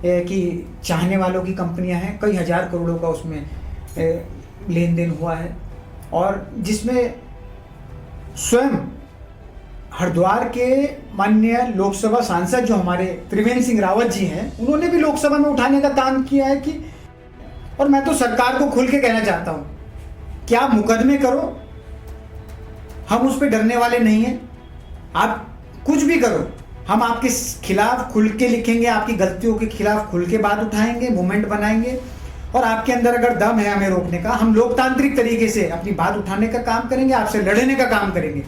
कि चाहने वालों की कंपनियां हैं, कई हज़ार करोड़ों का उसमें लेन देन हुआ है, और जिसमें स्वयं हरिद्वार के माननीय लोकसभा सांसद जो हमारे त्रिवेंद्र सिंह रावत जी हैं, उन्होंने भी लोकसभा में उठाने का काम किया है कि, और मैं तो सरकार को खुल के कहना चाहता हूं कि आप मुकदमे करो, हम उस पर डरने वाले नहीं हैं। आप कुछ भी करो, हम आपके खिलाफ खुल के लिखेंगे, आपकी गलतियों के खिलाफ खुल के बात उठाएंगे, मूवमेंट बनाएंगे, और आपके अंदर अगर दम है हमें रोकने का, हम लोकतांत्रिक तरीके से अपनी बात उठाने का काम करेंगे, आपसे लड़ने का काम करेंगे।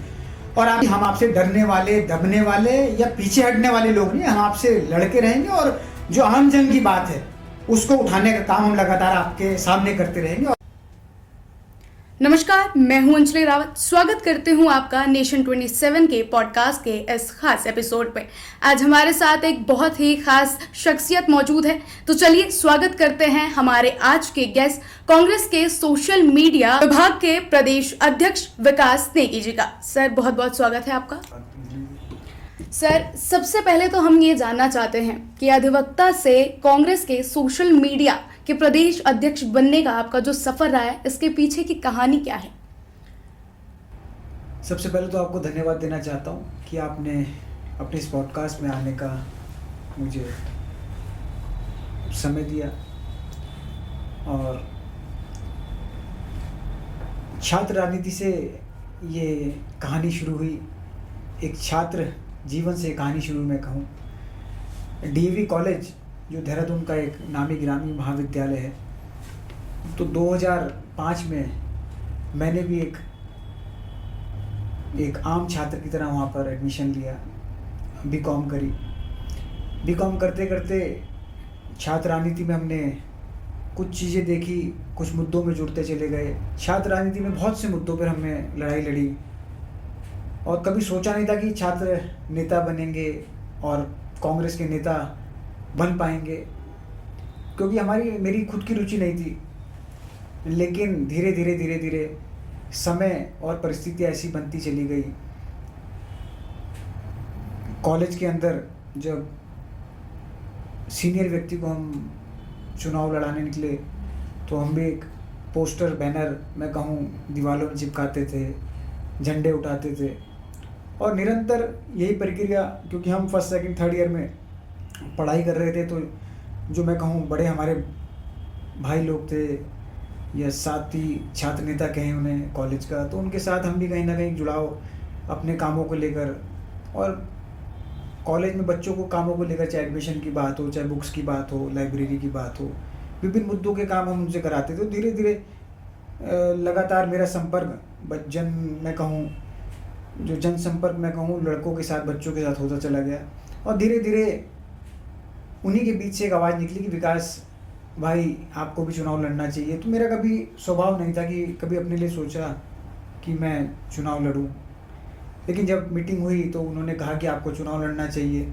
और हम आपसे डरने वाले, दबने वाले या पीछे हटने वाले लोग नहीं, हम आपसे लड़के रहेंगे, और जो आम जन की बात है उसको उठाने का काम हम लगातार आपके सामने करते रहेंगे। नमस्कार, मैं हूं अंजलि रावत। स्वागत करती हूं आपका नेशन 27 के पॉडकास्ट के इस खास एपिसोड पे। आज हमारे साथ एक बहुत ही खास शख्सियत मौजूद है, तो चलिए स्वागत करते हैं हमारे आज के गेस्ट, कांग्रेस के सोशल मीडिया विभाग के प्रदेश अध्यक्ष विकास नेगी जी का। सर, बहुत बहुत स्वागत है आपका। सर, सबसे पहले तो हम ये जानना चाहते हैं कि अधिवक्ता से कांग्रेस के सोशल मीडिया के प्रदेश अध्यक्ष बनने का आपका जो सफर रहा है, इसके पीछे की कहानी क्या है? सबसे पहले तो आपको धन्यवाद देना चाहता हूं कि आपने अपने इस पॉडकास्ट में आने का मुझे समय दिया। और छात्र राजनीति से ये कहानी शुरू हुई, एक छात्र जीवन से कहानी शुरू मैं कहूँ। डीएवी कॉलेज जो देहरादून का एक नामी गिरामी महाविद्यालय है, तो 2005 में मैंने भी एक आम छात्र की तरह वहाँ पर एडमिशन लिया, बीकॉम करी। बीकॉम करते करते छात्र राजनीति में हमने कुछ चीज़ें देखी, कुछ मुद्दों में जुड़ते चले गए। छात्र राजनीति में बहुत से मुद्दों पर हमने लड़ाई लड़ी, और कभी सोचा नहीं था कि छात्र नेता बनेंगे और कांग्रेस के नेता बन पाएंगे, क्योंकि मेरी खुद की रुचि नहीं थी। लेकिन धीरे धीरे समय और परिस्थितियाँ ऐसी बनती चली गई। कॉलेज के अंदर जब सीनियर व्यक्ति को हम चुनाव लड़ाने निकले, तो हम भी एक पोस्टर, बैनर मैं कहूँ, दीवारों में चिपकाते थे, झंडे उठाते थे, और निरंतर यही प्रक्रिया, क्योंकि हम फर्स्ट सेकंड थर्ड ईयर में पढ़ाई कर रहे थे, तो जो मैं कहूँ बड़े हमारे भाई लोग थे या साथी छात्र नेता कहें उन्हें कॉलेज का, तो उनके साथ हम भी कहीं ना कहीं जुड़ाव अपने कामों को लेकर, और कॉलेज में बच्चों को कामों को लेकर, चाहे एडमिशन की बात हो, चाहे बुक्स की बात हो, लाइब्रेरी की बात हो, विभिन्न मुद्दों के काम हम उनसे कराते थे। तो धीरे धीरे लगातार मेरा संपर्क मैं कहूँ जो जनसंपर्क मैं कहूँ लड़कों के साथ, बच्चों के साथ होता चला गया, और धीरे धीरे उन्हीं के बीच से एक आवाज़ निकली कि विकास भाई, आपको भी चुनाव लड़ना चाहिए। तो मेरा कभी स्वभाव नहीं था कि कभी अपने लिए सोचा कि मैं चुनाव लड़ूं, लेकिन जब मीटिंग हुई तो उन्होंने कहा कि आपको चुनाव लड़ना चाहिए,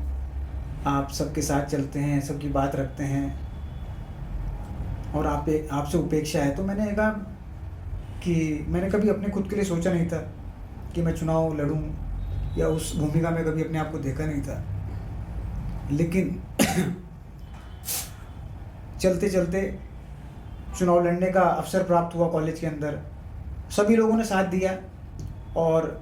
आप सबके साथ चलते हैं, सबकी बात रखते हैं, और आपसे उपेक्षा है। तो मैंने कहा कि मैंने कभी अपने खुद के लिए सोचा नहीं था कि मैं चुनाव लड़ूं, या उस भूमिका में कभी अपने आप को देखा नहीं था। लेकिन चलते चलते चुनाव लड़ने का अवसर प्राप्त हुआ कॉलेज के अंदर। सभी लोगों ने साथ दिया, और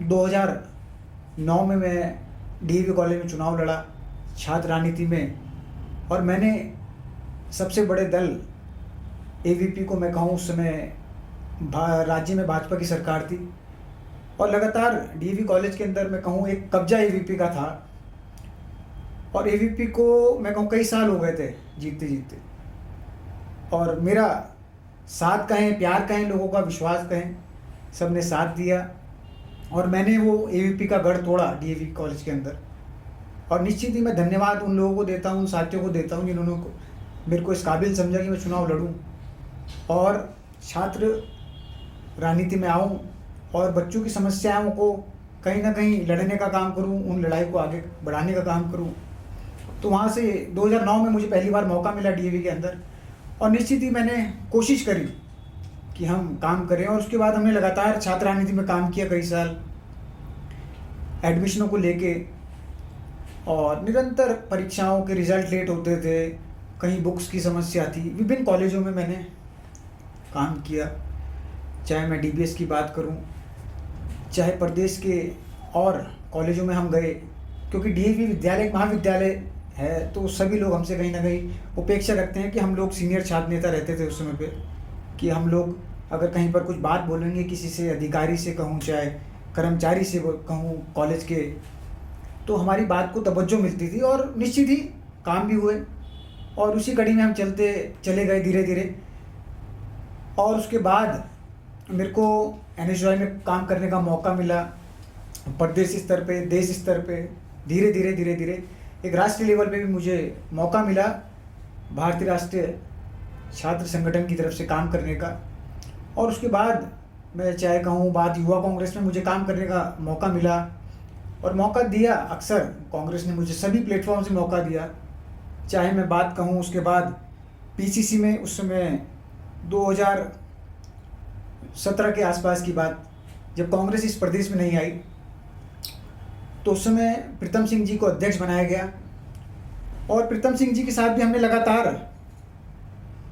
2009 में मैं डीएवी कॉलेज में चुनाव लड़ा छात्र राजनीति में, और मैंने सबसे बड़े दल एवीपी को मैं कहूँ, उस समय राज्य में भाजपा की सरकार थी, और लगातार डीएवी कॉलेज के अंदर मैं कहूँ एक कब्जा एवीपी का था, और एवीपी को मैं कहूँ कई साल हो गए थे जीतते जीतते, और मेरा साथ कहें, प्यार कहें, लोगों का विश्वास कहें, सब ने साथ दिया, और मैंने वो एवीपी का गढ़ तोड़ा डीएवी कॉलेज के अंदर। और निश्चित ही मैं धन्यवाद उन लोगों को देता हूँ, उन साथियों को देता हूँ जिन्होंने मेरे को इस काबिल समझा कि मैं चुनाव लड़ूँ और छात्र राजनीति में आऊँ, और बच्चों की समस्याओं को कहीं ना कहीं लड़ने का काम करूँ, उन लड़ाई को आगे बढ़ाने का काम करूँ। तो वहाँ से 2009 में मुझे पहली बार मौका मिला डीएवी के अंदर, और निश्चित ही मैंने कोशिश करी कि हम काम करें, और उसके बाद हमने लगातार छात्र राजनीति में काम किया कई साल, एडमिशनों को लेके, और निरंतर परीक्षाओं के रिजल्ट लेट होते थे, कहीं बुक्स की समस्या थी। विभिन्न कॉलेजों में मैंने काम किया, चाहे मैं डीबीएस की बात करूं, चाहे प्रदेश के और कॉलेजों में हम गए, क्योंकि डीएवी विद्यालय एक महाविद्यालय है, तो सभी लोग हमसे कहीं ना कहीं उपेक्षा रखते हैं कि हम लोग सीनियर छात्र नेता रहते थे उस समय पे, कि हम लोग अगर कहीं पर कुछ बात बोलेंगे किसी से, अधिकारी से कहूँ चाहे कर्मचारी से कहूँ कॉलेज के, तो हमारी बात को तवज्जो मिलती थी और निश्चित ही काम भी हुए। और उसी कड़ी में हम चले गए धीरे धीरे। और उसके बाद मेरे को एनएसयूआई में काम करने का मौका मिला, प्रदेश स्तर पे, देश स्तर पे, धीरे धीरे एक राष्ट्रीय लेवल पे भी मुझे मौका मिला भारतीय राष्ट्रीय छात्र संगठन की तरफ से काम करने का। और उसके बाद मैं चाहे कहूँ बात युवा कांग्रेस में मुझे काम करने का मौका मिला, और मौका दिया अक्सर कांग्रेस ने मुझे सभी प्लेटफॉर्म से मौका दिया। चाहे मैं बात कहूँ उसके बाद पीसीसी में, उस समय 2017 के आसपास की बात, जब कांग्रेस इस प्रदेश में नहीं आई, तो उस समय प्रीतम सिंह जी को अध्यक्ष बनाया गया। और प्रीतम सिंह जी के साथ भी हमने लगातार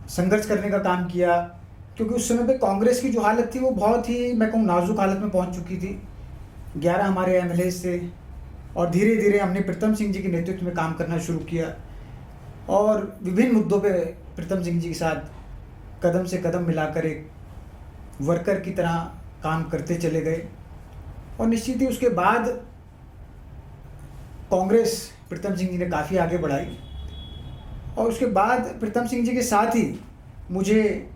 संघर्ष करने का काम किया, क्योंकि उस समय पे कांग्रेस की जो हालत थी वो बहुत ही, मैं कहूँ, नाजुक हालत में पहुंच चुकी थी। 11 हमारे एमएलए थे, और धीरे धीरे हमने प्रीतम सिंह जी के नेतृत्व में काम करना शुरू किया, और विभिन्न मुद्दों पे प्रीतम सिंह जी के साथ कदम से कदम मिलाकर एक वर्कर की तरह काम करते चले गए। और निश्चित ही उसके बाद कांग्रेस प्रीतम सिंह जी ने काफ़ी आगे बढ़ाई, और उसके बाद प्रीतम सिंह जी के साथ ही मुझे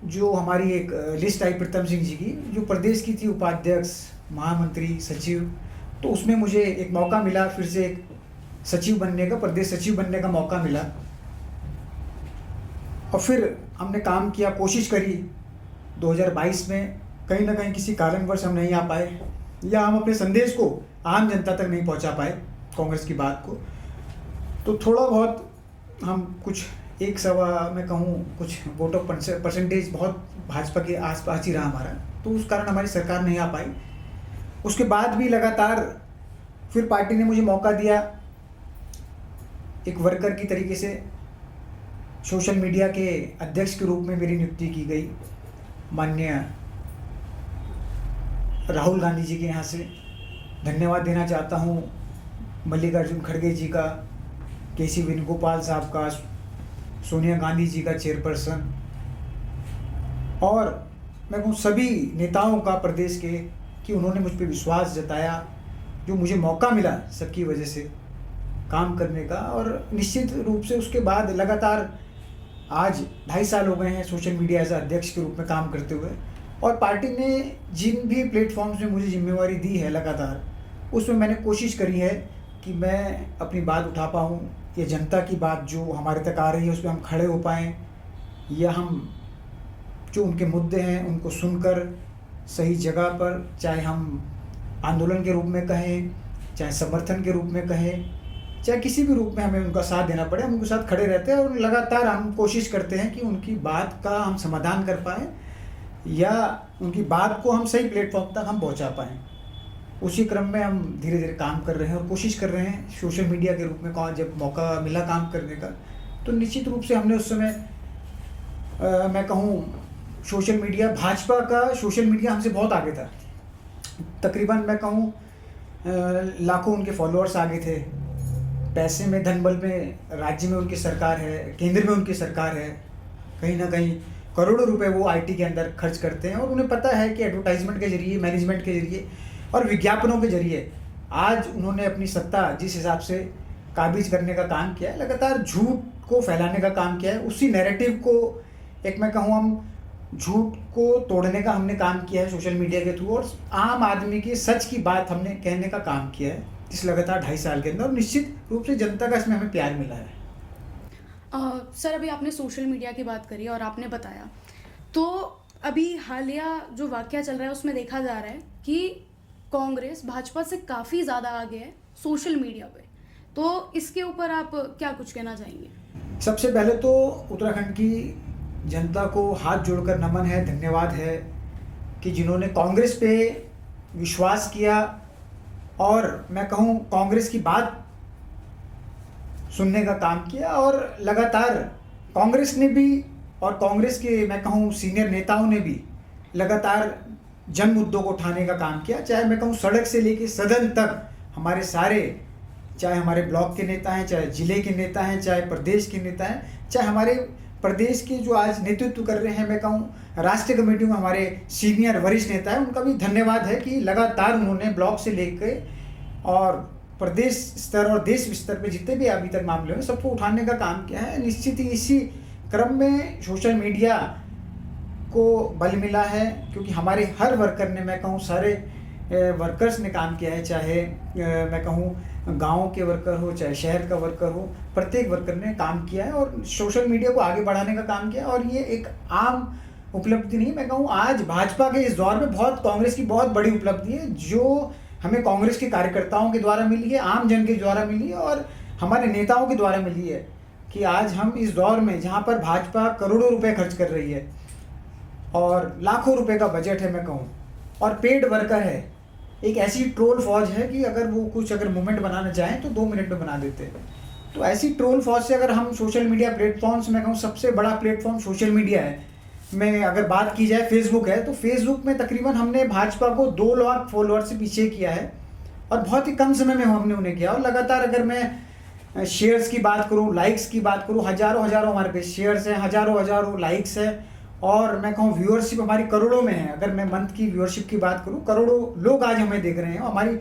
जो हमारी एक लिस्ट आई प्रीतम सिंह जी की, जो प्रदेश की थी, उपाध्यक्ष, महामंत्री, सचिव, तो उसमें मुझे एक मौका मिला, फिर से एक सचिव बनने का, प्रदेश सचिव बनने का मौका मिला। और फिर हमने काम किया, कोशिश करी। 2022 में कहीं ना कहीं किसी कारणवश हम नहीं आ पाए, या हम अपने संदेश को आम जनता तक नहीं पहुंचा पाए, कांग्रेस की बात को। तो थोड़ा बहुत हम कुछ 1 मैं कहूँ कुछ वोट ऑफ परसेंटेज बहुत भाजपा के आसपास ही रहा हमारा, तो उस कारण हमारी सरकार नहीं आ पाई। उसके बाद भी लगातार फिर पार्टी ने मुझे मौका दिया, एक वर्कर की तरीके से सोशल मीडिया के अध्यक्ष के रूप में मेरी नियुक्ति की गई माननीय राहुल गांधी जी के यहाँ से। धन्यवाद देना चाहता हूँ मल्लिकार्जुन खड़गे जी का, केसी वेणुगोपाल साहब का, सोनिया गांधी जी का चेयरपर्सन, और मैं कहूँ सभी नेताओं का प्रदेश के, कि उन्होंने मुझ पर विश्वास जताया, जो मुझे मौका मिला सबकी वजह से काम करने का। और निश्चित रूप से उसके बाद लगातार आज 2.5 साल हो गए हैं सोशल मीडिया एज अध्यक्ष के रूप में काम करते हुए, और पार्टी ने जिन भी प्लेटफॉर्म्स में मुझे जिम्मेवारी दी है लगातार, उसमें मैंने कोशिश करी है कि मैं अपनी बात उठा पाऊँ, या जनता की बात जो हमारे तक आ रही है उस पर हम खड़े हो पाएँ, या हम जो उनके मुद्दे हैं उनको सुनकर सही जगह पर, चाहे हम आंदोलन के रूप में कहें, चाहे समर्थन के रूप में कहें, चाहे किसी भी रूप में हमें उनका साथ देना पड़े, हम उनके साथ खड़े रहते हैं। और लगातार हम कोशिश करते हैं कि उनकी बात का हम समाधान कर पाएँ, या उनकी बात को हम सही प्लेटफॉर्म तक हम पहुंचा पाएँ। उसी क्रम में हम धीरे धीरे काम कर रहे हैं, और कोशिश कर रहे हैं सोशल मीडिया के रूप में। जब मौका मिला काम करने का, तो निश्चित रूप से हमने उस समय मैं कहूँ सोशल मीडिया, भाजपा का सोशल मीडिया हमसे बहुत आगे था। तकरीबन मैं कहूँ लाखों उनके फॉलोअर्स आगे थे। पैसे में, धनबल में राज्य में उनकी सरकार है, केंद्र में उनकी सरकार है, कहीं ना कहीं करोड़ों रुपए वो आईटी के अंदर खर्च करते हैं। और उन्हें पता है कि एडवर्टाइजमेंट के जरिए, मैनेजमेंट के जरिए और विज्ञापनों के जरिए आज उन्होंने अपनी सत्ता जिस हिसाब से काबिज करने का काम किया है, लगातार झूठ को फैलाने का काम किया है। उसी नैरेटिव को, एक मैं कहूँ, हम झूठ को तोड़ने का हमने काम किया है सोशल मीडिया के थ्रू, और आम आदमी की सच की बात हमने कहने का काम किया है इस लगातार 2.5 साल के अंदर। और निश्चित रूप से जनता का इसमें हमें प्यार मिला है। सर, अभी आपने सोशल मीडिया की बात करी और आपने बताया, तो अभी हालिया जो वाकया चल रहा है उसमें देखा जा रहा है कि कांग्रेस भाजपा से काफ़ी ज़्यादा आगे है सोशल मीडिया पे, तो इसके ऊपर आप क्या कुछ कहना चाहेंगे? सबसे पहले तो उत्तराखंड की जनता को हाथ जोड़कर नमन है, धन्यवाद है कि जिन्होंने कांग्रेस पे विश्वास किया, और मैं कहूँ कांग्रेस की बात सुनने का काम किया और लगातार कांग्रेस ने भी और कांग्रेस के मैं कहूँ सीनियर नेताओं ने भी लगातार जन मुद्दों को उठाने का काम किया। चाहे मैं कहूँ सड़क से लेके सदन तक हमारे सारे, चाहे हमारे ब्लॉक के नेता हैं, चाहे जिले के नेता हैं, चाहे प्रदेश के नेता हैं, चाहे हमारे प्रदेश के जो आज नेतृत्व कर रहे हैं, मैं कहूँ राष्ट्रीय कमेटी में हमारे सीनियर वरिष्ठ नेता हैं, उनका भी धन्यवाद है कि लगातार उन्होंने ब्लॉक से लेकर और प्रदेश स्तर और देश स्तर पे जितने भी अभी तक मामले हैं सबको उठाने का काम किया है। निश्चित ही इसी क्रम में सोशल मीडिया को बल मिला है, क्योंकि हमारे हर वर्कर ने, मैं कहूँ सारे वर्कर्स ने काम किया है, चाहे मैं कहूँ गांव के वर्कर हो चाहे शहर का वर्कर हो, प्रत्येक वर्कर ने काम किया है और सोशल मीडिया को आगे बढ़ाने का काम किया। और ये एक आम उपलब्धि नहीं, मैं कहूँ आज भाजपा के इस दौर में बहुत कांग्रेस की बहुत बड़ी उपलब्धि है, जो हमें कांग्रेस के कार्यकर्ताओं के द्वारा मिली है, आम जन के द्वारा मिली है और हमारे नेताओं के द्वारा मिली है कि आज हम इस दौर में जहाँ पर भाजपा करोड़ों रुपए खर्च कर रही है और लाखों रुपए का बजट है, मैं कहूँ, और पेड वर्कर है, एक ऐसी ट्रोल फौज है कि अगर वो कुछ अगर मूवमेंट बनाना चाहें तो 2 मिनट में बना देते हैं। तो ऐसी ट्रोल फौज से अगर हम सोशल मीडिया प्लेटफॉर्म्स, मैं कहूँ सबसे बड़ा प्लेटफॉर्म सोशल मीडिया है, में अगर बात की जाए फेसबुक है, तो फेसबुक में तकरीबन हमने भाजपा को 2 लाख फॉलोअर से पीछे किया है और बहुत ही कम समय में हमने उन्हें किया। और लगातार अगर मैं शेयर्स की बात करूँ, लाइक्स की बात करूँ, हज़ारों हमारे पे शेयर्स हैं, हज़ारों लाइक्स हैं और मैं कहूँ व्यूअरशिप हमारी करोड़ों में है। अगर मैं मंथ की व्यूअरशिप की बात करूँ, करोड़ों लोग आज हमें देख रहे हैं। हमारी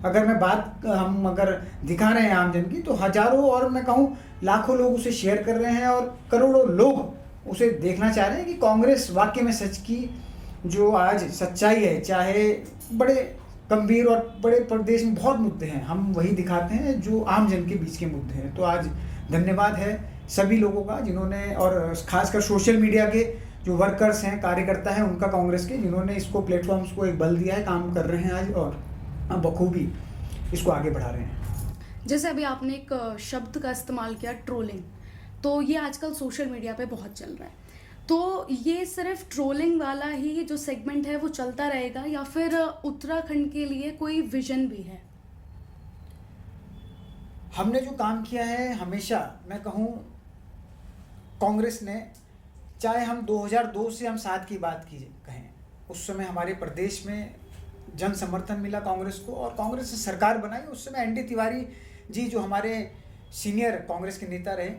अगर मैं बात हम अगर दिखा रहे हैं आम जन की, तो हज़ारों और मैं कहूँ लाखों लोग उसे शेयर कर रहे हैं और करोड़ों लोग उसे देखना चाह रहे हैं कि कांग्रेस वाकई में सच की जो आज सच्चाई है, चाहे बड़े गंभीर और बड़े प्रदेश में बहुत मुद्दे हैं, हम वही दिखाते हैं जो आम जन के बीच के मुद्दे हैं। तो आज धन्यवाद है सभी लोगों का जिन्होंने, और खासकर सोशल मीडिया के जो वर्कर्स हैं, कार्यकर्ता हैं, उनका कांग्रेस के, जिन्होंने इसको प्लेटफॉर्म्स को एक बल दिया है, काम कर रहे हैं आज और बखूबी इसको आगे बढ़ा रहे हैं। जैसे अभी आपने एक शब्द का इस्तेमाल किया, ट्रोलिंग, तो ये आजकल सोशल मीडिया पे बहुत चल रहा है। तो ये सिर्फ ट्रोलिंग वाला ही जो सेगमेंट है वो चलता रहेगा या फिर उत्तराखंड के लिए कोई विजन भी है? हमने जो काम किया है हमेशा, मैं कहूँ कांग्रेस ने, चाहे हम 2002 से हम साथ की बात की कहें, उस समय हमारे प्रदेश में जन समर्थन मिला कांग्रेस को और कांग्रेस ने सरकार बनाई। उस समय एनडी तिवारी जी जो हमारे सीनियर कांग्रेस के नेता रहे,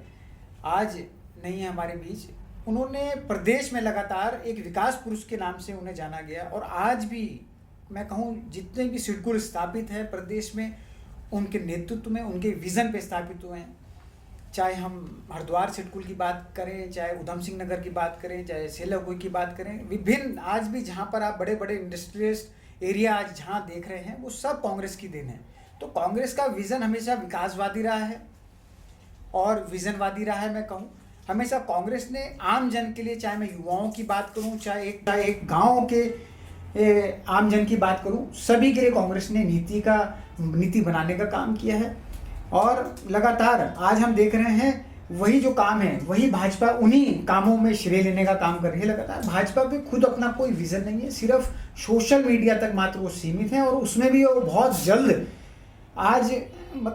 आज नहीं है हमारे बीच, उन्होंने प्रदेश में लगातार एक विकास पुरुष के नाम से उन्हें जाना गया और आज भी मैं कहूँ जितने भी सिडकुल स्थापित है प्रदेश में, उनके नेतृत्व में, उनके विज़न पे स्थापित हुए हैं। चाहे हम हरिद्वार सिडकुल की बात करें, चाहे उधम सिंह नगर की बात करें, चाहे सेलाकुई की बात करें, विभिन्न आज भी जहाँ पर आप बड़े बड़े इंडस्ट्रियलिस्ट एरिया आज जहाँ देख रहे हैं, वो सब कांग्रेस की देन है। तो कांग्रेस का विज़न हमेशा विकासवादी रहा है और विजनवादी रहा है। मैं कहूँ हमेशा कांग्रेस ने आम जन के लिए, चाहे मैं युवाओं की बात करूँ, चाहे एक गाँव के आम जन की बात करूँ, सभी के लिए कांग्रेस ने नीति बनाने का काम किया है। और लगातार आज हम देख रहे हैं वही जो काम है, वही भाजपा उन्हीं कामों में श्रेय लेने का काम कर रही है। लगातार भाजपा पे खुद अपना कोई विज़न नहीं है, सिर्फ सोशल मीडिया तक मात्र वो सीमित है और उसमें भी वो बहुत जल्द आज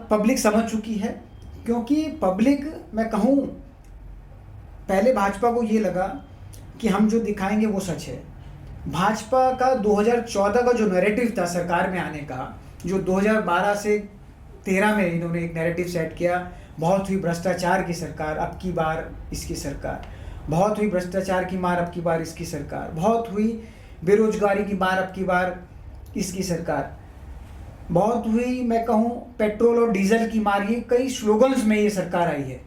पब्लिक समझ चुकी है। क्योंकि पब्लिक, मैं कहूँ पहले भाजपा को ये लगा कि हम जो दिखाएंगे वो सच है। भाजपा का 2014 का जो नैरेटिव था सरकार में आने का, जो 2012 से 13 में इन्होंने एक नैरेटिव सेट किया, बहुत हुई भ्रष्टाचार की सरकार, अब की बार इसकी सरकार, बहुत हुई भ्रष्टाचार की मार, अब की बार इसकी सरकार, बहुत हुई बेरोजगारी की मार, अब की बार इसकी सरकार, बहुत हुई मैं कहूँ पेट्रोल और डीजल की मार, ये कई स्लोगन्स में ये सरकार आई है।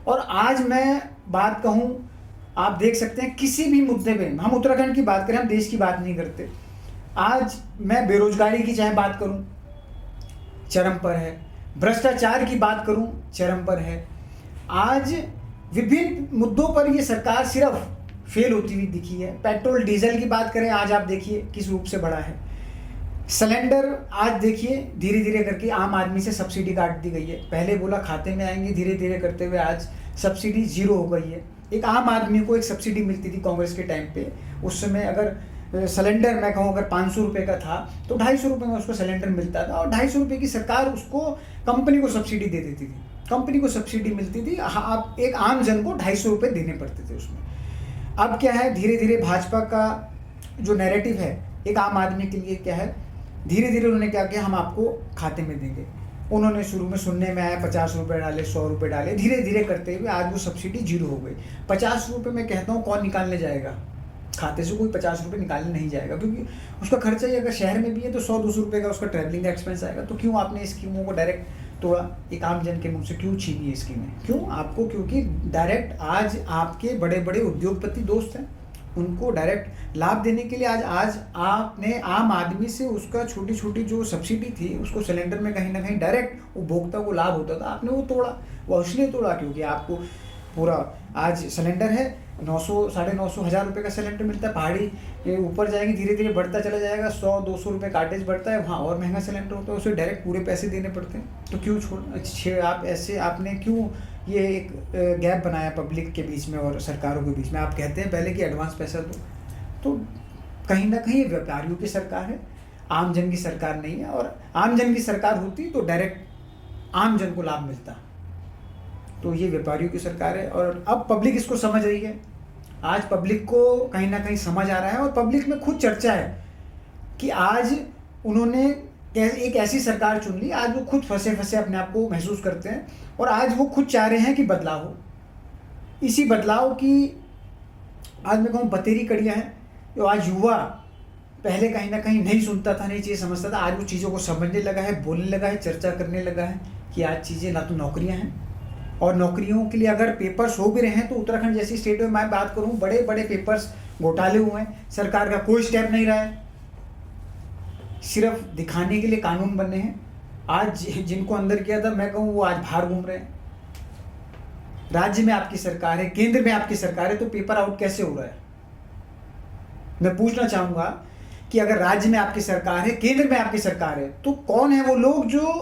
और आज मैं बात कहूँ, आप देख सकते हैं किसी भी मुद्दे पे, हम उत्तराखंड की बात करें, हम देश की बात नहीं करते, आज मैं बेरोजगारी की चाहे बात करूँ चरम पर है, भ्रष्टाचार की बात करूँ चरम पर है, आज विभिन्न मुद्दों पर ये सरकार सिर्फ फेल होती हुई दिखी है। पेट्रोल डीजल की बात करें, आज आप देखिए किस रूप से बढ़ा है। सिलेंडर आज देखिए धीरे धीरे करके आम आदमी से सब्सिडी काट दी गई है। पहले बोला खाते में आएंगे, धीरे धीरे करते हुए आज सब्सिडी 0 हो गई है। एक आम आदमी को एक सब्सिडी मिलती थी कांग्रेस के टाइम पे, उस समय अगर सिलेंडर मैं कहूँ अगर 500 रुपये का था तो 250 रुपये में उसको सिलेंडर मिलता था और 250 रुपये की सरकार उसको कंपनी को सब्सिडी दे देती थी। कंपनी को सब्सिडी मिलती थी, आप एक आम जन को 250 रुपये देने पड़ते थे उसमें। अब क्या है, धीरे धीरे भाजपा का जो नैरेटिव है एक आम आदमी के लिए क्या है, धीरे धीरे उन्होंने क्या किया, हम आपको खाते में देंगे। उन्होंने शुरू में सुनने में आया 50 रुपये डाले, 100 रुपये डाले, धीरे धीरे करते हुए आज वो सब्सिडी 0 हो गई। 50 रुपये मैं कहता हूँ कौन निकालने जाएगा खाते से, कोई 50 रुपये निकालने नहीं जाएगा, क्योंकि उसका खर्चा ही अगर शहर में भी है तो 100-200 रुपये का उसका ट्रैवलिंग का एक्सपेंस आएगा। तो क्यों आपने स्कीमों को डायरेक्ट तोड़ा, एक आम जन के मुंह से क्यों छीनी ये स्कीमें, क्यों आपको? क्योंकि डायरेक्ट आज आपके बड़े बड़े उद्योगपति दोस्त हैं, उनको डायरेक्ट लाभ देने के लिए आज आपने आम आदमी से उसका छोटी छोटी जो सब्सिडी थी उसको सिलेंडर में कहीं ना कहीं डायरेक्ट उपभोक्ता को लाभ होता था, आपने वो तोड़ा। वो इसलिए तोड़ा क्योंकि आपको पूरा आज सिलेंडर है 900, 950, 1000 रुपये का सिलेंडर मिलता है। पहाड़ी ऊपर जाएंगे धीरे धीरे बढ़ता चला जाएगा, 100-200 रुपये कार्टेज बढ़ता है, वहाँ और महंगा सिलेंडर होता है, उसे डायरेक्ट पूरे पैसे देने पड़ते हैं। तो क्यों छोड़ आप ऐसे, आपने क्यों ये एक गैप बनाया पब्लिक के बीच में और सरकारों के बीच में? आप कहते हैं पहले कि एडवांस पैसा दो, तो कहीं ना कहीं व्यापारियों की सरकार है, आम जन की सरकार नहीं है। और आम जन की सरकार होती तो डायरेक्ट आम जन को लाभ मिलता, तो ये व्यापारियों की सरकार है। और अब पब्लिक इसको समझ रही है, आज पब्लिक को कहीं ना कहीं समझ आ रहा है और पब्लिक में खुद चर्चा है कि आज उन्होंने एक ऐसी सरकार चुन ली, आज वो खुद फंसे फंसे अपने आप को महसूस करते हैं और आज वो खुद चाह रहे हैं कि बदलाव हो। इसी बदलाव की आज मैं कहूँ बतेरी कड़ियाँ हैं। तो आज युवा पहले कहीं ना कहीं नहीं सुनता था, नहीं चीज़ें समझता था, आज वो चीज़ों को समझने लगा है, बोलने लगा है, चर्चा करने लगा है कि आज चीज़ें ना तो नौकरियाँ हैं, और नौकरियों के लिए अगर पेपर्स हो भी रहे हैं तो उत्तराखंड जैसी स्टेट में मैं बात करूं, बड़े बड़े पेपर्स घोटाले हुए हैं, सरकार का कोई स्टेप नहीं रहा है, सिर्फ दिखाने के लिए कानून बने हैं। आज जिनको अंदर किया था मैं कहूं वो आज बाहर घूम रहे हैं। राज्य में आपकी सरकार है, केंद्र में आपकी सरकार है, तो पेपर आउट कैसे हो रहा है? मैं पूछना चाहूंगा कि अगर राज्य में आपकी सरकार है, केंद्र में आपकी सरकार है, तो कौन है वो लोग जो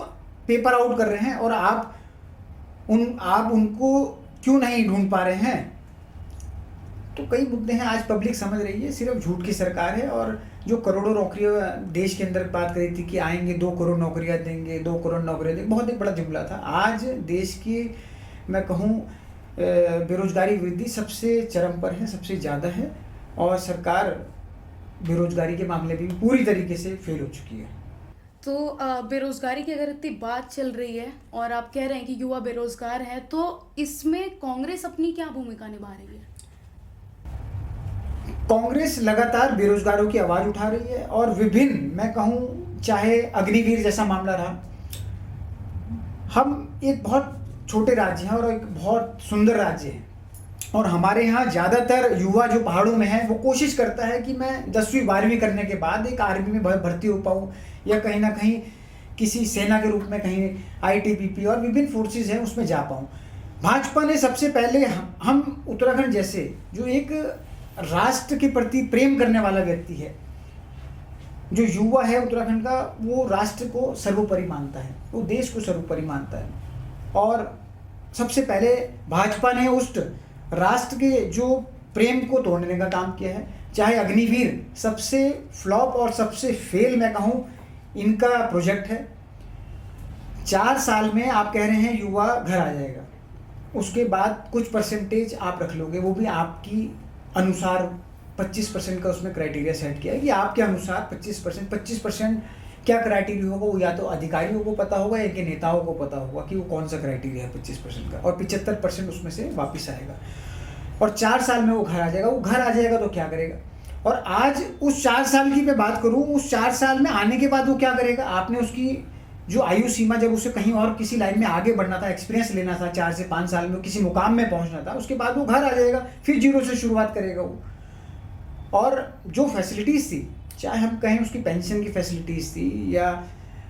पेपर आउट कर रहे हैं और आप उनको क्यों नहीं ढूंढ पा रहे हैं? तो कई मुद्दे हैं, आज पब्लिक समझ रही है, सिर्फ झूठ की सरकार है। और जो करोड़ों नौकरियां देश के अंदर बात करी थी कि आएंगे 2 करोड़ नौकरियां देंगे, 2 करोड़ नौकरियां देंगे, बहुत एक बड़ा जुमला था। आज देश की मैं कहूँ बेरोजगारी वृद्धि सबसे चरम पर है, सबसे ज़्यादा है, और सरकार बेरोजगारी के मामले में भी पूरी तरीके से फेल हो चुकी है। तो बेरोजगारी की अगर इतनी बात चल रही है और आप कह रहे हैं कि युवा बेरोजगार है, तो इसमें कांग्रेस अपनी क्या भूमिका निभा रही है? कांग्रेस लगातार बेरोजगारों की आवाज उठा रही है और विभिन्न, मैं कहूँ चाहे अग्निवीर जैसा मामला रहा, हम एक बहुत छोटे राज्य हैं और एक बहुत सुंदर राज्य है, और हमारे यहाँ ज़्यादातर युवा जो पहाड़ों में है वो कोशिश करता है कि मैं 10वीं 12वीं करने के बाद एक आर्मी में भर्ती हो पाऊँ, या कहीं ना कहीं किसी सेना के रूप में कहीं ITBP और विभिन्न फोर्सेस हैं उसमें जा पाऊँ। भाजपा ने सबसे पहले हम उत्तराखंड जैसे जो एक राष्ट्र के प्रति प्रेम करने वाला व्यक्ति है, जो युवा है उत्तराखंड का, वो राष्ट्र को सर्वोपरि मानता है, वो देश को सर्वोपरि मानता है, और सबसे पहले भाजपा ने उस राष्ट्र के जो प्रेम को तोड़ने का काम किया है। चाहे अग्निवीर सबसे फ्लॉप और सबसे फेल मैं कहूँ इनका प्रोजेक्ट है। 4 साल में आप कह रहे हैं युवा घर आ जाएगा, उसके बाद कुछ परसेंटेज आप रख लोगे, वो भी आपकी अनुसार 25% का उसमें क्राइटेरिया सेट किया है कि आपके अनुसार 25% क्या क्राइटेरिया होगा, वो या तो अधिकारियों को पता होगा या कि नेताओं को पता होगा कि वो कौन सा क्राइटेरिया है 25% का, और 75% उसमें से वापस आएगा, और 4 साल में वो घर आ जाएगा। वो घर आ जाएगा तो क्या करेगा? और आज उस 4 साल की मैं बात करूँ, उस 4 साल में आने के बाद वो क्या करेगा? आपने उसकी जो आयु सीमा, जब उसे कहीं और किसी लाइन में आगे बढ़ना था, एक्सपीरियंस लेना था, 4 से 5 साल में किसी मुकाम में पहुंचना था, उसके बाद वो घर आ जाएगा, फिर 0 से शुरुआत करेगा वो। और जो फैसिलिटीज़ थी, चाहे हम कहें उसकी पेंशन की फैसिलिटीज़ थी या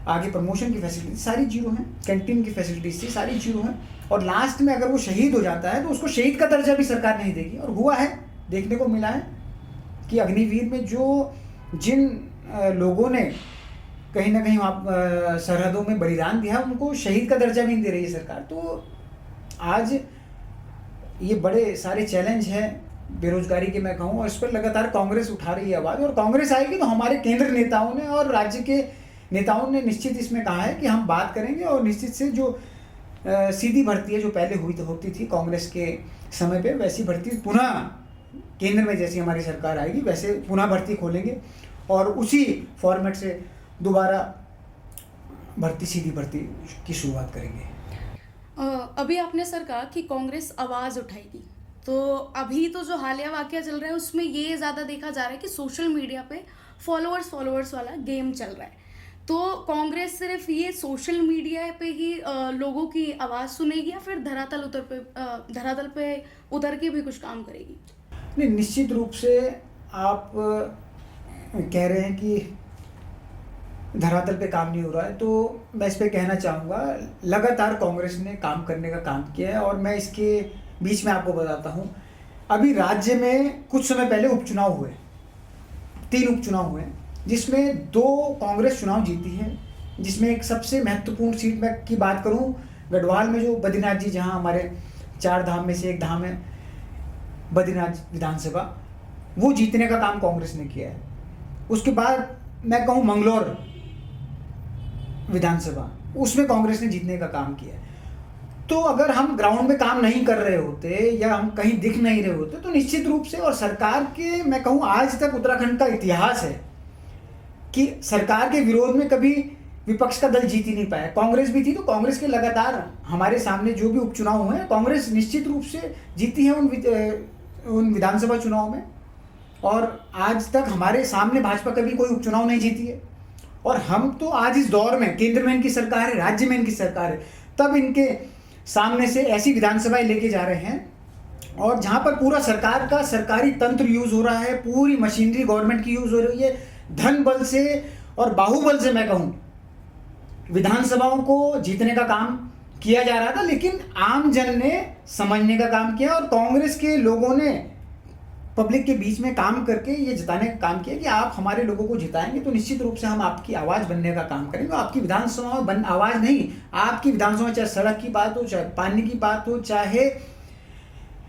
आगे प्रमोशन की फैसिलिटीज, सारी 0 हैं। कैंटीन की फैसिलिटीज़ थी, सारी 0 हैं। और लास्ट में अगर वो शहीद हो जाता है तो उसको शहीद का दर्जा भी सरकार नहीं देगी। और हुआ है, देखने को मिला है कि अग्निवीर में जिन लोगों ने कहीं ना कहीं वहाँ सरहदों में बलिदान दिया, उनको शहीद का दर्जा भी नहीं दे रही है सरकार। तो आज ये बड़े सारे चैलेंज हैं बेरोजगारी के मैं कहूँ, और इस पर लगातार कांग्रेस उठा रही है आवाज़। और कांग्रेस आएगी तो हमारे केंद्र नेताओं ने और राज्य के नेताओं ने निश्चित इसमें कहा है कि हम बात करेंगे, और निश्चित से जो सीधी भर्ती है जो पहले होती थी कांग्रेस के समय पे, वैसी भर्ती पुनः केंद्र में जैसी हमारी सरकार आएगी वैसे पुनः भर्ती खोलेंगे और उसी फॉर्मेट से दोबारा सीधी भर्ती की शुरुआत करेंगे। अभी आपने सर कहा कि कांग्रेस आवाज़ उठाएगी, तो अभी तो जो हालिया वाकया चल रहा है उसमें ये ज़्यादा देखा जा रहा है कि सोशल मीडिया पे फॉलोअर्स वाला गेम चल रहा है। तो कांग्रेस सिर्फ ये सोशल मीडिया पे ही लोगों की आवाज़ सुनेगी या फिर धरातल पे उतर के भी कुछ काम करेगी? नहीं, निश्चित रूप से आप कह रहे हैं कि धरातल पे काम नहीं हो रहा है, तो मैं इस पे कहना चाहूँगा लगातार कांग्रेस ने काम करने का काम किया है। और मैं इसके बीच में आपको बताता हूँ, अभी राज्य में कुछ समय पहले उपचुनाव हुए, 3 उपचुनाव हुए जिसमें 2 कांग्रेस चुनाव जीती है, जिसमें एक सबसे महत्वपूर्ण सीट में की बात करूँ गढ़वाल में जो बद्रीनाथ जी, जहाँ हमारे 4 धाम में से एक धाम है बद्रीनाथ विधानसभा, वो जीतने का काम कांग्रेस ने किया है। उसके बाद मैं कहूँ मंगलौर विधानसभा, उसमें कांग्रेस ने जीतने का काम किया है। तो अगर हम ग्राउंड में काम नहीं कर रहे होते या हम कहीं दिख नहीं रहे होते तो निश्चित रूप से, और सरकार के मैं कहूँ आज तक उत्तराखंड का इतिहास है कि सरकार के विरोध में कभी विपक्ष का दल जीत ही नहीं पाया। कांग्रेस भी थी तो कांग्रेस के लगातार हमारे सामने जो भी उपचुनाव हुए हैं कांग्रेस निश्चित रूप से जीती है उन विधानसभा चुनाव में, और आज तक हमारे सामने भाजपा कभी कोई उपचुनाव नहीं जीती है। और हम तो आज इस दौर में केंद्र में इनकी सरकार है, राज्य में इनकी सरकार है, तब इनके सामने से ऐसी विधानसभाएं लेके जा रहे हैं और जहां पर पूरा सरकार का सरकारी तंत्र यूज हो रहा है, पूरी मशीनरी गवर्नमेंट की यूज हो रही है, धन बल से और बाहुबल से मैं कहूँ विधानसभाओं को जीतने का काम किया जा रहा था। लेकिन आम जन ने समझने का काम किया और कांग्रेस के लोगों ने पब्लिक के बीच में काम करके ये जिताने का काम किया कि आप हमारे लोगों को जिताएंगे तो निश्चित रूप से हम आपकी आवाज़ बनने का काम करेंगे। आपकी विधानसभा में आवाज़ नहीं, आपकी विधानसभा में चाहे सड़क की बात हो, चाहे पानी की बात हो, चाहे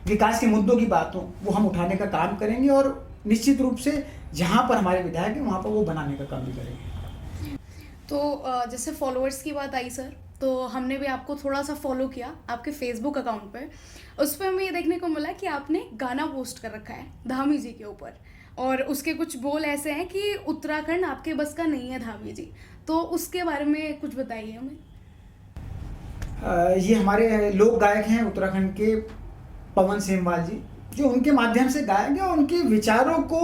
विकास के मुद्दों की बात हो, वो हम उठाने का काम करेंगे और निश्चित रूप से जहाँ पर हमारे विधायक हैं वहाँ पर वो बनाने का काम भी करेंगे। तो जैसे फॉलोअर्स की बात आई सर, तो हमने भी आपको थोड़ा सा फॉलो किया आपके फेसबुक अकाउंट पे। उस पर हमें ये देखने को मिला कि आपने गाना पोस्ट कर रखा है धामी जी के ऊपर, और उसके कुछ बोल ऐसे हैं कि उत्तराखंड आपके बस का नहीं है धामी जी, तो उसके बारे में कुछ बताइए हमें। ये हमारे लोक गायक हैं उत्तराखंड के पवन सेमवाल जी, जो उनके माध्यम से गायक है। उनके विचारों को,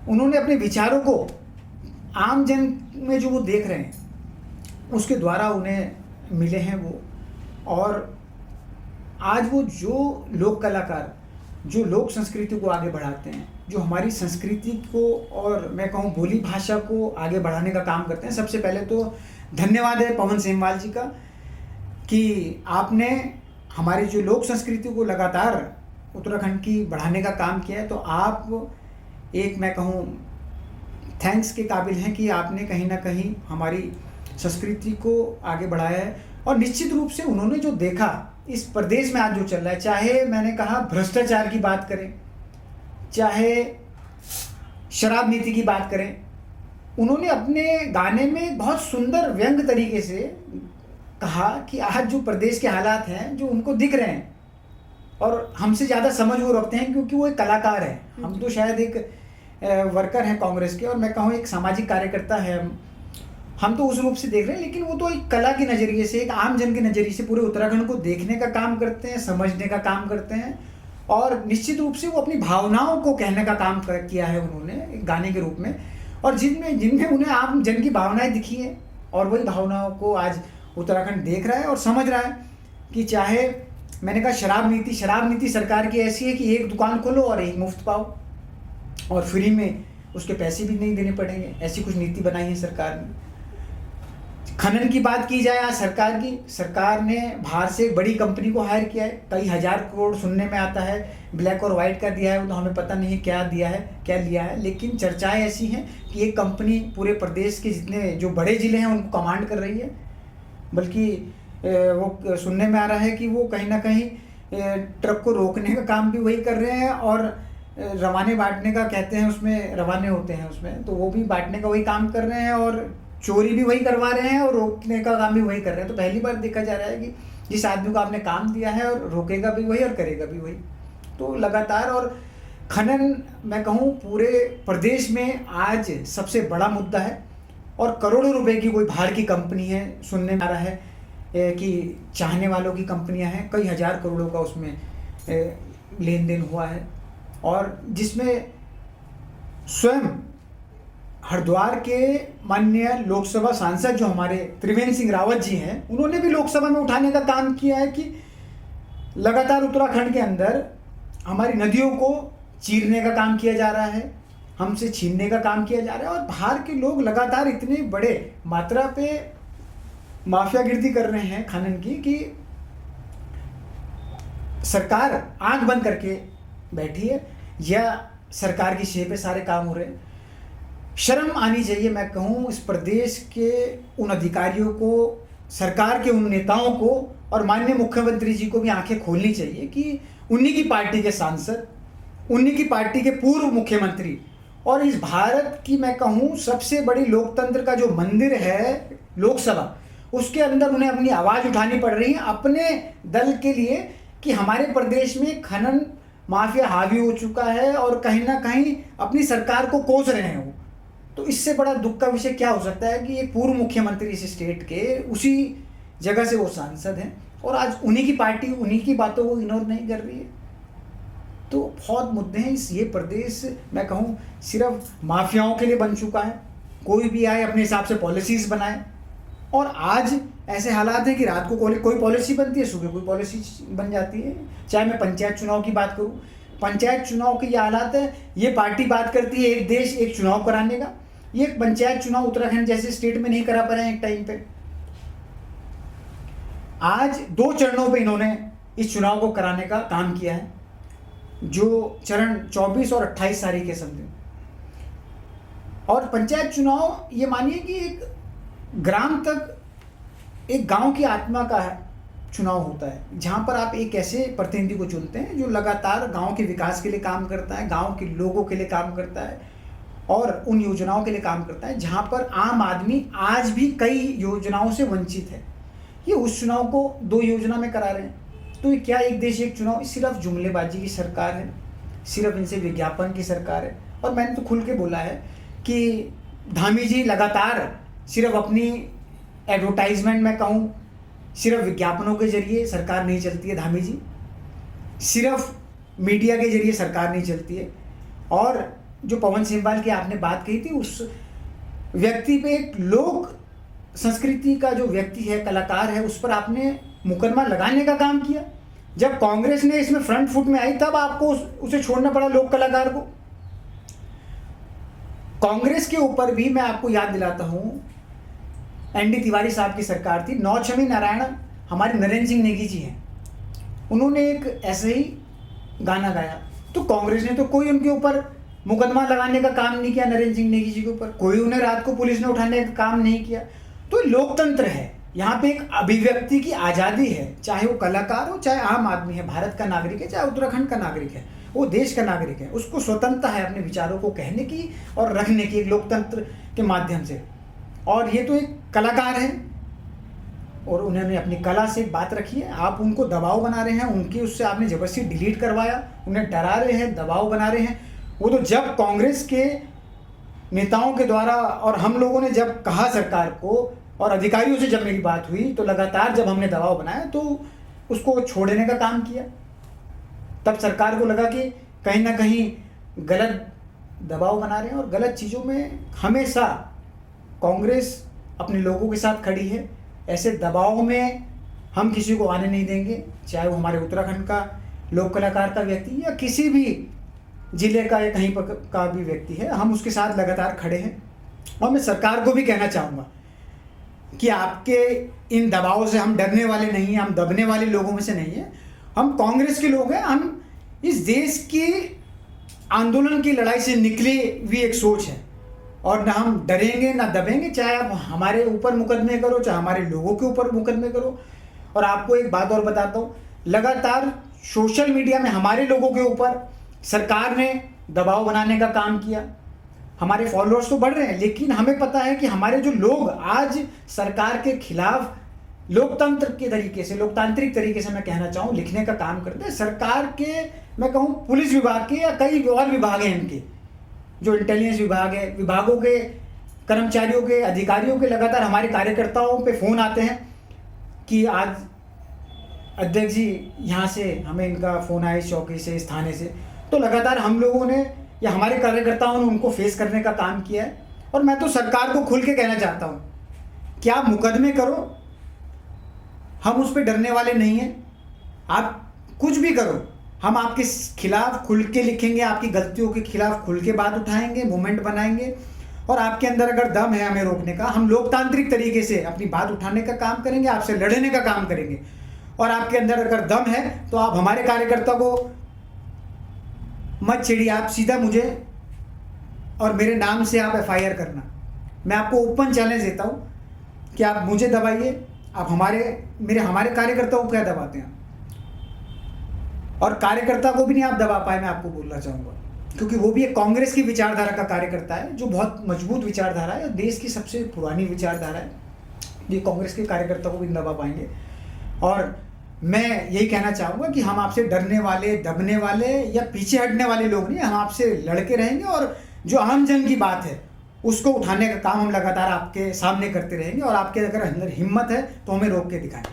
उन्होंने अपने विचारों को आम जन में जो वो देख रहे हैं उसके द्वारा उन्हें मिले हैं वो, और आज वो जो लोक कलाकार जो लोक संस्कृति को आगे बढ़ाते हैं, जो हमारी संस्कृति को और मैं कहूँ बोली भाषा को आगे बढ़ाने का काम करते हैं। सबसे पहले तो धन्यवाद है पवन सेमवाल जी का कि आपने हमारी जो लोक संस्कृति को लगातार उत्तराखंड की बढ़ाने का काम किया है। तो आप एक मैं कहूँ थैंक्स के काबिल हैं कि आपने कहीं ना कहीं हमारी संस्कृति को आगे बढ़ाया है। और निश्चित रूप से उन्होंने जो देखा इस प्रदेश में आज जो चल रहा है, चाहे मैंने कहा भ्रष्टाचार की बात करें, चाहे शराब नीति की बात करें, उन्होंने अपने गाने में बहुत सुंदर व्यंग तरीके से कहा कि आज जो प्रदेश के हालात हैं जो उनको दिख रहे हैं, और हमसे ज़्यादा समझ वो रखते हैं क्योंकि वो एक कलाकार है। हम तो शायद एक वर्कर हैं कांग्रेस के, और मैं कहूँ एक सामाजिक कार्यकर्ता है, हम तो उस रूप से देख रहे हैं, लेकिन वो तो एक कला के नज़रिए से, एक आम जन के नज़रिए से पूरे उत्तराखंड को देखने का काम करते हैं, समझने का काम करते हैं, और निश्चित रूप से वो अपनी भावनाओं को कहने का काम किया है उन्होंने एक गाने के रूप में, और जिनमें उन्हें आम जन की भावनाएं दिखी हैं, और वही भावनाओं को आज उत्तराखंड देख रहा है और समझ रहा है कि चाहे मैंने कहा शराब नीति सरकार की ऐसी है कि एक दुकान खोलो और एक मुफ्त पाओ, और फ्री में उसके पैसे भी नहीं देने पड़ेंगे, ऐसी कुछ नीति बनाई है सरकार ने। खनन की बात की जाए आज सरकार ने बाहर से एक बड़ी कंपनी को हायर किया है, कई हजार करोड़ सुनने में आता है, ब्लैक और वाइट का दिया है, वो तो हमें पता नहीं क्या दिया है क्या लिया है, लेकिन चर्चाएं ऐसी हैं कि एक कंपनी पूरे प्रदेश के जितने जो बड़े ज़िले हैं उनको कमांड कर रही है। बल्कि वो सुनने में आ रहा है कि वो कहीं ना कहीं ट्रक को रोकने का काम भी वही कर रहे हैं, और रवाने बांटने का कहते हैं, उसमें रवाने होते हैं उसमें, तो वो भी बांटने का वही काम कर रहे हैं, और चोरी भी वही करवा रहे हैं और रोकने का काम भी वही कर रहे हैं। तो पहली बार देखा जा रहा है कि जिस आदमी को आपने काम दिया है, और रोकेगा भी वही और करेगा भी वही। तो लगातार, और खनन मैं कहूँ पूरे प्रदेश में आज सबसे बड़ा मुद्दा है, और करोड़ों रुपए की कोई बाहर की कंपनी है, सुनने में आ रहा है कि चाहने वालों की कंपनियां हैं, कई हजार करोड़ों का उसमें लेन देन हुआ है, और जिसमें स्वयं हरिद्वार के माननीय लोकसभा सांसद जो हमारे त्रिवेंद्र सिंह रावत जी हैं, उन्होंने भी लोकसभा में उठाने का काम किया है कि लगातार उत्तराखंड के अंदर हमारी नदियों को चीरने का काम किया जा रहा है, हमसे छीनने का काम किया जा रहा है, और बाहर के लोग लगातार इतने बड़े मात्रा पे माफियागिरी कर रहे हैं खनन की कि सरकार आंख बंद करके बैठी है, या सरकार की शेह पे सारे काम हो रहे हैं। शर्म आनी चाहिए, मैं कहूँ इस प्रदेश के उन अधिकारियों को, सरकार के उन नेताओं को, और माननीय मुख्यमंत्री जी को भी आंखें खोलनी चाहिए कि उन्हीं की पार्टी के सांसद, उन्हीं की पार्टी के पूर्व मुख्यमंत्री, और इस भारत की मैं कहूँ सबसे बड़ी लोकतंत्र का जो मंदिर है लोकसभा, उसके अंदर उन्हें अपनी आवाज़ उठानी पड़ रही है अपने दल के लिए कि हमारे प्रदेश में खनन माफिया हावी हो चुका है, और कहीं ना कहीं अपनी सरकार को कोस रहे हैं वो। तो इससे बड़ा दुख का विषय क्या हो सकता है कि एक पूर्व मुख्यमंत्री इस स्टेट के, उसी जगह से वो सांसद हैं, और आज उन्हीं की पार्टी उन्हीं की बातों को इग्नोर नहीं कर रही है। तो बहुत मुद्दे हैं। ये प्रदेश मैं कहूँ सिर्फ माफियाओं के लिए बन चुका है, कोई भी आए अपने हिसाब से पॉलिसीज़ बनाए, और आज ऐसे हालात हैं कि रात को कोई पॉलिसी बनती है, सुबह कोई पॉलिसी बन जाती है। चाहे मैं पंचायत चुनाव की बात करूँ, पंचायत चुनाव के ये हालात है, ये पार्टी बात करती है एक देश एक चुनाव कराने का, ये पंचायत चुनाव उत्तराखंड जैसे स्टेट में नहीं करा पा रहे हैं एक टाइम पे। आज 2 चरणों पे इन्होंने इस चुनाव को कराने का काम किया है, जो चरण 24 और 28 तारीख के समझे। और पंचायत चुनाव ये मानिए कि एक ग्राम तक, एक गांव की आत्मा का चुनाव होता है, जहां पर आप एक ऐसे प्रतिनिधि को चुनते हैं जो लगातार गांव के विकास के लिए काम करता है, गांव के लोगों के लिए काम करता है, और उन योजनाओं के लिए काम करता है जहां पर आम आदमी आज भी कई योजनाओं से वंचित है। ये उस चुनाव को 2 योजना में करा रहे हैं। तो ये क्या एक देश एक चुनाव सिर्फ जुमलेबाजी की सरकार है, सिर्फ इनसे विज्ञापन की सरकार है। और मैंने तो खुल के बोला है कि धामी जी लगातार सिर्फ अपनी एडवर्टाइजमेंट में कहूँ, सिर्फ विज्ञापनों के जरिए सरकार नहीं चलती है धामी जी, सिर्फ मीडिया के जरिए सरकार नहीं चलती है। और जो पवन सिंहवाल की आपने बात कही थी, उस व्यक्ति पे, एक लोक संस्कृति का जो व्यक्ति है, कलाकार है, उस पर आपने मुकदमा लगाने का काम किया। जब कांग्रेस ने इसमें फ्रंट फुट में आई तब आपको उसे छोड़ना पड़ा लोक कलाकार को। कांग्रेस के ऊपर भी मैं आपको याद दिलाता हूं, एनडी तिवारी साहब की सरकार थी, नौछवी नारायण हमारे नरेंद्र सिंह नेगी जी हैं, उन्होंने एक ऐसे ही गाना गाया, तो कांग्रेस ने तो कोई उनके ऊपर मुकदमा लगाने का काम नहीं किया, नरेंद्र सिंह नेगी जी के ऊपर कोई उन्हें रात को पुलिस ने उठाने का काम नहीं किया। तो लोकतंत्र है, यहाँ पे एक अभिव्यक्ति की आज़ादी है, चाहे वो कलाकार हो, चाहे आम आदमी है, भारत का नागरिक है, चाहे उत्तराखंड का नागरिक है, वो देश का नागरिक है, उसको स्वतंत्रता है अपने विचारों को कहने की और रखने की, एक लोकतंत्र के माध्यम से। और ये तो एक कलाकार है और उन्होंने अपनी कला से एक बात रखी है। आप उनको दबाव बना रहे हैं, उनकी उससे आपने जबरदस्ती डिलीट करवाया, उन्हें डरा रहे हैं, दबाव बना रहे हैं। वो तो जब कांग्रेस के नेताओं के द्वारा और हम लोगों ने जब कहा सरकार को और अधिकारियों से जब मेरी बात हुई, तो लगातार जब हमने दबाव बनाया तो उसको छोड़ने का काम किया। तब सरकार को लगा कि कहीं ना कहीं गलत दबाव बना रहे हैं, और गलत चीज़ों में हमेशा कांग्रेस अपने लोगों के साथ खड़ी है। ऐसे दबाव में हम किसी को आने नहीं देंगे, चाहे वो हमारे उत्तराखंड का लोक कलाकार का व्यक्ति या किसी भी जिले का या कहीं पर का भी व्यक्ति है, हम उसके साथ लगातार खड़े हैं। और मैं सरकार को भी कहना चाहूँगा कि आपके इन दबावों से हम डरने वाले नहीं हैं, हम दबने वाले लोगों में से नहीं हैं। हम कांग्रेस के लोग हैं, हम इस देश के आंदोलन की लड़ाई से निकली हुई एक सोच है, और ना हम डरेंगे ना दबेंगे, चाहे आप हमारे ऊपर मुकदमे करो, चाहे हमारे लोगों के ऊपर मुकदमे करो। और आपको एक बात और बताता हूँ, लगातार सोशल मीडिया में हमारे लोगों के ऊपर सरकार ने दबाव बनाने का काम किया। हमारे फॉलोअर्स तो बढ़ रहे हैं, लेकिन हमें पता है कि हमारे जो लोग आज सरकार के खिलाफ लोकतंत्र के तरीके से, लोकतांत्रिक तरीके से मैं कहना चाहूँ, लिखने का काम करते हैं। सरकार के, मैं कहूँ पुलिस विभाग के या कई और विभाग हैं इनके, जो इंटेलिजेंस विभाग है, विभागों के कर्मचारियों के, अधिकारियों के लगातार हमारे कार्यकर्ताओं पे फ़ोन आते हैं कि आज अध्यक्ष जी यहाँ से हमें इनका फ़ोन आया, इस चौकी से, इस थाने से। तो लगातार हम लोगों ने या हमारे कार्यकर्ताओं ने उनको फेस करने का काम किया है। और मैं तो सरकार को खुल के कहना चाहता हूँ कि आप मुकदमे करो, हम उस पर डरने वाले नहीं हैं। आप कुछ भी करो, हम आपके खिलाफ खुल के लिखेंगे, आपकी गलतियों के खिलाफ खुल के बात उठाएंगे, मूवमेंट बनाएंगे। और आपके अंदर अगर दम है हमें रोकने का, हम लोकतांत्रिक तरीके से अपनी बात उठाने का काम करेंगे, आपसे लड़ने का काम करेंगे। और आपके अंदर अगर दम है तो आप हमारे कार्यकर्ता को मत छेड़िए, आप सीधा मुझे और मेरे नाम से आप FIR करना। मैं आपको ओपन चैलेंज देता हूँ कि आप मुझे दबाइए, आप हमारे कार्यकर्ताओं को क्या दबाते हैं, और कार्यकर्ता को भी नहीं आप दबा पाए, मैं आपको बोलना चाहूँगा, क्योंकि वो भी एक कांग्रेस की विचारधारा का कार्यकर्ता है, जो बहुत मजबूत विचारधारा है, देश की सबसे पुरानी विचारधारा है। ये कांग्रेस के कार्यकर्ता को भी नहीं दबा पाएंगे। और मैं यही कहना चाहूँगा कि हम आपसे डरने वाले, दबने वाले या पीछे हटने वाले लोग नहीं, हम आपसे लड़के रहेंगे। और जो आम जन की बात है उसको उठाने का काम हम लगातार आपके सामने करते रहेंगे। और आपके अगर अंदर हिम्मत है तो हमें रोक के दिखाएं।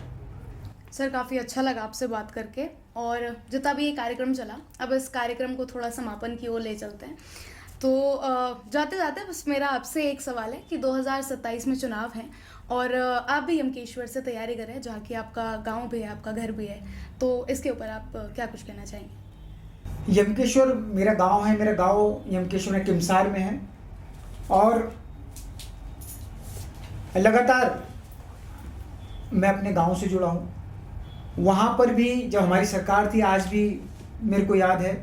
सर, काफ़ी अच्छा लगा आपसे बात करके। और जितना भी ये कार्यक्रम चला, अब इस कार्यक्रम को थोड़ा समापन की ओर ले चलते हैं। तो जाते जाते बस मेरा आपसे एक सवाल है कि 2027 में चुनाव हैं और आप भी यमकेश्वर से तैयारी कर रहे हैं, जहाँ की आपका गांव भी है, आपका घर भी है। तो इसके ऊपर आप क्या कुछ कहना चाहेंगे? यमकेश्वर मेरा गांव है, मेरा गांव यमकेश्वर किमसार में है। और लगातार मैं अपने गांव से जुड़ा हूँ। वहाँ पर भी जब हमारी सरकार थी, आज भी मेरे को याद है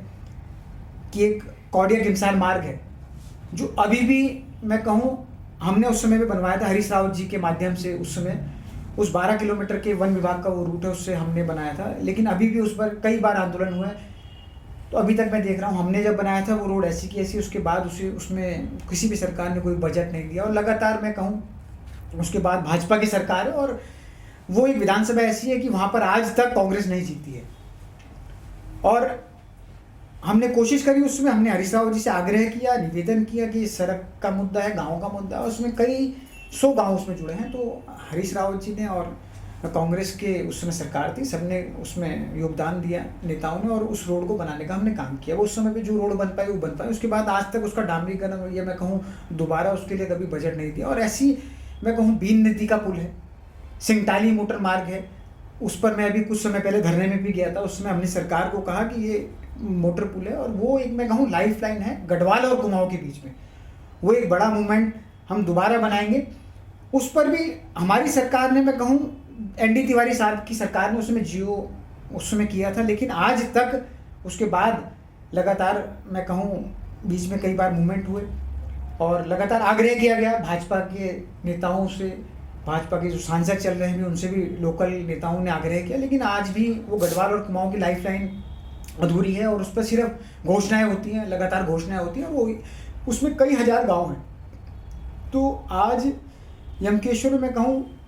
कि एक कौडिया किमसार मार्ग है, जो अभी भी मैं कहूँ हमने उस समय पे बनवाया था हरीश रावत जी के माध्यम से। उस समय उस 12 किलोमीटर के वन विभाग का वो रूट है, उससे हमने बनाया था। लेकिन अभी भी उस पर कई बार आंदोलन हुआ है। तो अभी तक मैं देख रहा हूँ, हमने जब बनाया था वो रोड ऐसी की ऐसी, उसके बाद उसमें किसी भी सरकार ने कोई बजट नहीं दिया। और लगातार मैं कहूँ उसके बाद भाजपा की सरकार है, और वो एक विधानसभा ऐसी है कि वहाँ पर आज तक कांग्रेस नहीं जीती है। और हमने कोशिश करी, उसमें हमने हरीश रावत जी से आग्रह किया, निवेदन किया कि सड़क का मुद्दा है, गाँव का मुद्दा है, उसमें कई 100 गाँव उसमें जुड़े हैं। तो हरीश रावत जी ने और कांग्रेस के उस समय सरकार थी, सबने उसमें योगदान दिया, नेताओं ने, और उस रोड को बनाने का हमने काम किया। वो उस समय पे जो रोड बन पाई वो बन पाई। उसके बाद आज तक उसका डामरीकरण या मैं कहूँ दोबारा उसके लिए कभी बजट नहीं दिया। और ऐसी मैं कहूँ बीन नदी का पुल है, सिंगटाली मोटर मार्ग है, उस पर मैं अभी कुछ समय पहले धरने में भी गया था। उसमें हमने सरकार को कहा कि ये मोटर पुल है, और वो एक मैं कहूँ लाइफ लाइन है गढ़वाल और कुमाऊँ के बीच में। वो एक बड़ा मूवमेंट हम दोबारा बनाएंगे। उस पर भी हमारी सरकार ने, मैं कहूँ ND तिवारी साहब की सरकार ने उसमें जियो उस समय किया था। लेकिन आज तक उसके बाद लगातार मैं कहूँ बीच में कई बार मूवमेंट हुए और लगातार आग्रह किया गया भाजपा के नेताओं से, भाजपा के जो सांसद चल रहे हैं भी उनसे भी, लोकल नेताओं ने आग्रह किया। लेकिन आज भी वो गढ़वाल और कुमाऊँ की लाइफ लाइन अधूरी है, और उस पर सिर्फ घोषणाएं होती हैं, लगातार घोषणाएं होती हैं। वो उसमें कई हज़ार गांव हैं। तो आज यमकेश्वर में कहूँ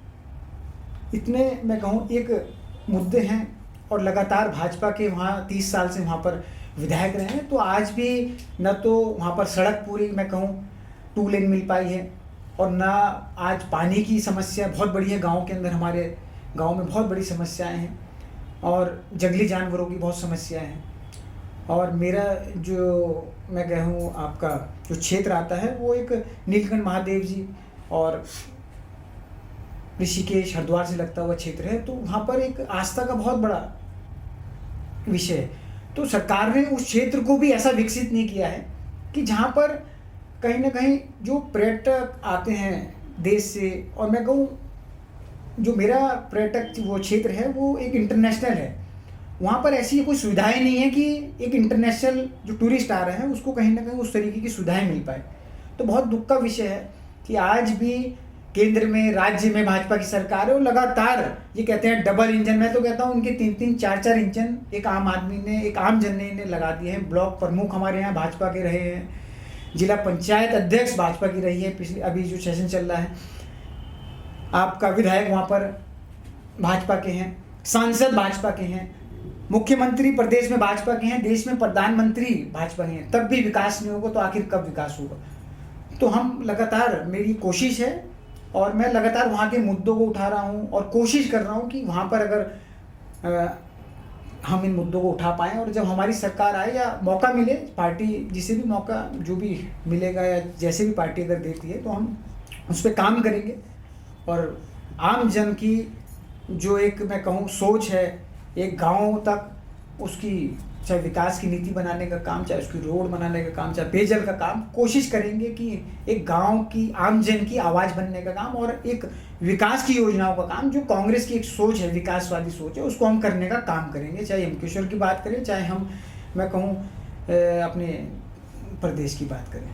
इतने मैं कहूँ एक मुद्दे हैं, और लगातार भाजपा के वहाँ 30 साल से वहाँ पर विधायक रहे हैं। तो आज भी न तो वहाँ पर सड़क पूरी मैं कहूँ 2 लेन मिल पाई है, और ना आज पानी की समस्या बहुत बड़ी है गांव के अंदर। हमारे गांव में बहुत बड़ी समस्याएं हैं, और जंगली जानवरों की बहुत समस्याएं हैं। और मेरा जो मैं कहूँ आपका जो क्षेत्र आता है वो एक नीलकंठ महादेव जी और ऋषिकेश हरिद्वार से लगता हुआ क्षेत्र है। तो वहाँ पर एक आस्था का बहुत बड़ा विषय है। तो सरकार ने उस क्षेत्र को भी ऐसा विकसित नहीं किया है कि जहाँ पर कहीं ना कहीं जो पर्यटक आते हैं देश से, और मैं कहूँ जो मेरा पर्यटक वो क्षेत्र है वो एक इंटरनेशनल है। वहाँ पर ऐसी कोई सुविधाएं नहीं है कि एक इंटरनेशनल जो टूरिस्ट आ रहे हैं उसको कहीं ना कहीं उस तरीके की सुविधाएं मिल पाए। तो बहुत दुख का विषय है कि आज भी केंद्र में, राज्य में भाजपा की सरकार है, और लगातार ये कहते हैं डबल इंजन। मैं तो कहता हूँ उनके 3-3, 4-4 इंजन एक आम आदमी ने, एक आम जन ने लगा दिए हैं। ब्लॉक प्रमुख हमारे यहाँ भाजपा के रहे हैं, जिला पंचायत अध्यक्ष भाजपा की रही है पिछले, अभी जो सेशन चल रहा है, आपका विधायक वहाँ पर भाजपा के हैं, सांसद भाजपा के हैं, मुख्यमंत्री प्रदेश में भाजपा के हैं, देश में प्रधानमंत्री भाजपा के हैं, तब भी विकास नहीं होगा तो आखिर कब विकास होगा? तो हम लगातार, मेरी कोशिश है और मैं लगातार वहाँ के मुद्दों को उठा रहा हूँ और कोशिश कर रहा हूँ कि वहाँ पर अगर हम इन मुद्दों को उठा पाएँ और जब हमारी सरकार आए या मौका मिले, पार्टी जिसे भी मौका जो भी मिलेगा या जैसे भी पार्टी अगर देती है तो हम उस पर काम करेंगे। और आम जन की जो एक मैं कहूँ सोच है, एक गांव तक उसकी, चाहे विकास की नीति बनाने का काम, चाहे उसकी रोड बनाने का काम, चाहे पेयजल का काम, कोशिश करेंगे कि एक गांव की आम जन की आवाज़ बनने का काम और एक विकास की योजनाओं का काम, जो कांग्रेस की एक सोच है, विकासवादी सोच है, उसको हम करने का काम करेंगे। चाहे हम किशोर की बात करें, चाहे हम मैं कहूँ अपने प्रदेश की बात करें।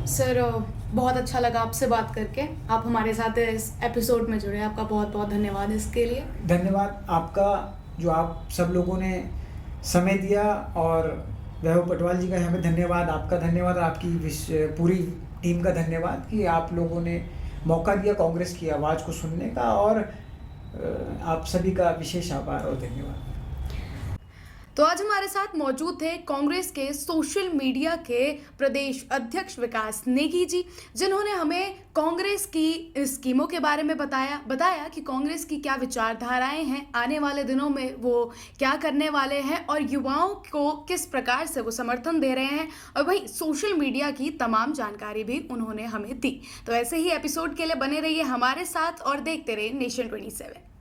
सर, बहुत अच्छा लगा आपसे बात करके। आप हमारे साथ इस एपिसोड में जुड़े, आपका बहुत बहुत धन्यवाद इसके लिए। धन्यवाद आपका, जो आप सब लोगों ने समय दिया, और वैभव पटवाल जी का हमें धन्यवाद, आपका धन्यवाद, आपकी पूरी टीम का धन्यवाद कि आप लोगों ने मौका दिया कांग्रेस की आवाज़ को सुनने का, और आप सभी का विशेष आभार और धन्यवाद। तो आज हमारे साथ मौजूद थे कांग्रेस के सोशल मीडिया के प्रदेश अध्यक्ष विकास नेगी जी, जिन्होंने हमें कांग्रेस की स्कीमों के बारे में बताया कि कांग्रेस की क्या विचारधाराएं हैं, आने वाले दिनों में वो क्या करने वाले हैं और युवाओं को किस प्रकार से वो समर्थन दे रहे हैं, और वहीं सोशल मीडिया की तमाम जानकारी भी उन्होंने हमें दी। तो ऐसे ही एपिसोड के लिए बने रहिए हमारे साथ और देखते रहिए नेशन 27।